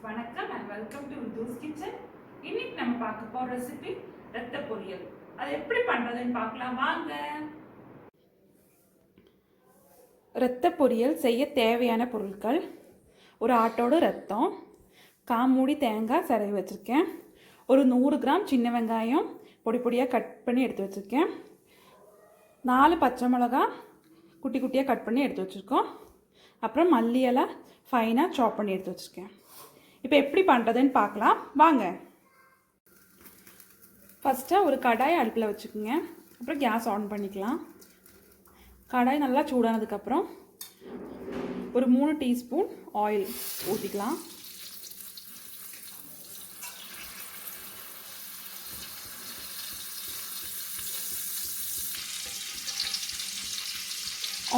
வணக்கம் and welcome to Rithu's kitchen. இன்னைக்கு நம்ம பார்க்க போற ரெசிபி ரத்த பொரியல். அது எப்படி பண்றதுன்னு பார்க்கலாம் வாங்க. ரத்த பொரியல் செய்ய தேவையான பொருட்கள்: ஒரு ஆட்டோட ரத்தம், காமூடி தேங்காய் சிரவி வச்சிருக்கேன், ஒரு 100 கிராம் சின்ன வெங்காயம் பொடி பொடியாக கட் பண்ணி எடுத்து வச்சிருக்கேன், 4 பச்சை மிளகாய் குட்டி குட்டியாக கட் பண்ணி எடுத்து வச்சிருக்கோம், அப்புறம் மல்லி இலை ஃபைனாக சாப் பண்ணி எடுத்து வச்சிருக்கேன். இப்போ எப்படி பண்ணுறதுன்னு பார்க்கலாம் வாங்க. ஃபஸ்ட்டு ஒரு கடாய் அடுப்பில் வச்சுக்கோங்க. அப்புறம் கேஸ் ஆன் பண்ணிக்கலாம். கடாய் நல்லா சூடானதுக்கப்புறம் ஒரு 3 டீஸ்பூன் ஆயில் ஊற்றிக்கலாம்.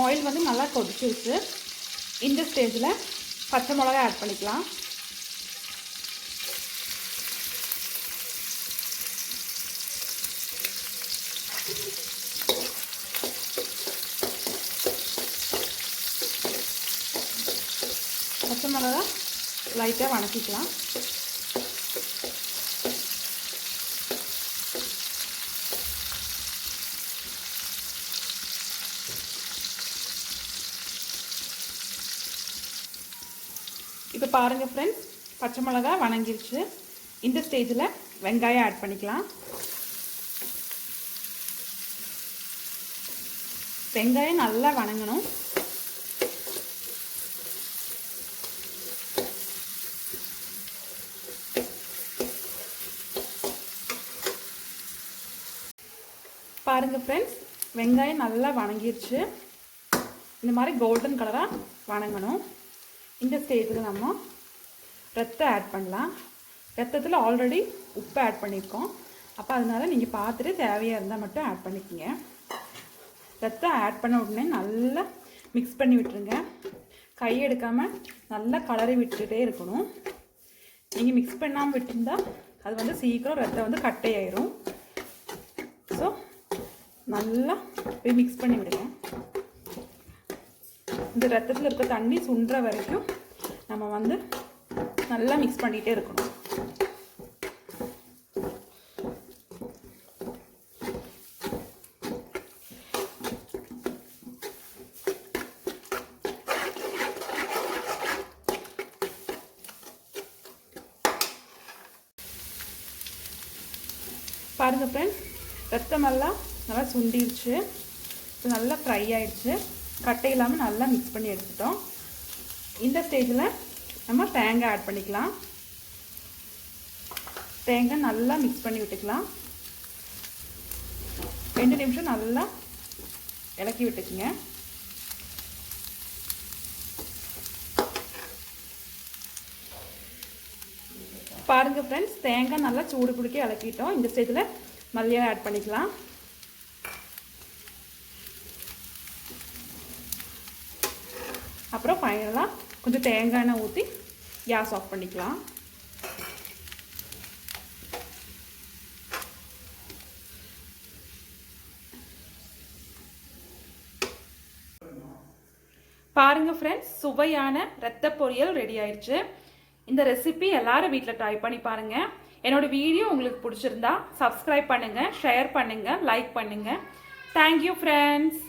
ஆயில் வந்து நல்லா கொதிச்சிருச்சு. இந்த ஸ்டேஜில் பச்சை மிளகாய் ஆட் பண்ணிக்கலாம். பச்சை மிளகாய் லைட்டாக வணக்கிக்கலாம். இப்போ பாருங்கள் ஃப்ரெண்ட்ஸ், பச்சை மிளகாய் வணங்கிருச்சு. இந்த ஸ்டேஜில் வெங்காயம் ஆட் பண்ணிக்கலாம். வெங்காயம் நல்லா வணங்கணும். பாருங்கள் ஃப்ரெண்ட்ஸ், வெங்காயம் நல்லா வணங்கிருச்சு. இந்த மாதிரி கோல்டன் கலராக வணங்கணும். இந்த ஸ்டேஜில் நம்ம ரத்தம் ஆட் பண்ணலாம். ரத்தத்தில் ஆல்ரெடி உப்பு ஆட் பண்ணியிருக்கோம். அப்போ அதனால் நீங்கள் பார்த்துட்டு தேவையாக இருந்தால் மட்டும் ஆட் பண்ணிக்கோங்க. ரத்தம் ஆட் பண்ண உடனே நல்லா மிக்ஸ் பண்ணி விட்டுருங்க. கை எடுக்காமல் நல்லா கலரி விட்டுகிட்டே இருக்கணும். நீங்கள் மிக்ஸ் பண்ணாமல் விட்டுருந்தால் அது வந்து சீக்கிரம் ரத்தம் வந்து கட்டையாயிரும். ஸோ நல்லா போய் மிக்ஸ் பண்ணி விடுங்க. இந்த ரத்தத்தில் இருக்க தண்ணி சுண்டுற வரைக்கும் நம்ம வந்து நல்லா மிக்ஸ் பண்ணிகிட்டே இருக்கணும். பாருங்கள் ஃப்ரெண்ட்ஸ், ரத்தமெல்லாம் நல்லா சுண்டிடுச்சு. நல்லா ஃப்ரை ஆயிடுச்சு. கட்டை இல்லாமல் நல்லா மிக்ஸ் பண்ணி எடுத்துட்டோம். இந்த ஸ்டேஜில் நம்ம தேங்காய் ஆட் பண்ணிக்கலாம். தேங்காய் நல்லா மிக்ஸ் பண்ணி விட்டுக்கலாம். 2 நிமிஷம் நல்லா இலக்கி விட்டுக்குங்க. பாருங்கள் ஃப்ரெண்ட்ஸ், தேங்காய் நல்லா சூடு பிடிக்க இலக்கிட்டோம். இந்த ஸ்டேஜில் மல்லியை ஆட் பண்ணிக்கலாம். அப்புறம் ஃபைனலாக கொஞ்சம் தேங்காய் எண்ணெய் ஊற்றி கேஸ் ஆஃப் பண்ணிக்கலாம். பாருங்கள் ஃப்ரெண்ட்ஸ், சுவையான ரத்த பொரியல் ரெடி ஆயிடுச்சு. இந்த ரெசிபி எல்லாரும் வீட்டில் ட்ரை பண்ணி பாருங்கள். என்னோடய வீடியோ உங்களுக்கு பிடிச்சிருந்தா சப்ஸ்கிரைப் பண்ணுங்கள், ஷேர் பண்ணுங்கள், லைக் பண்ணுங்கள். Thank you friends.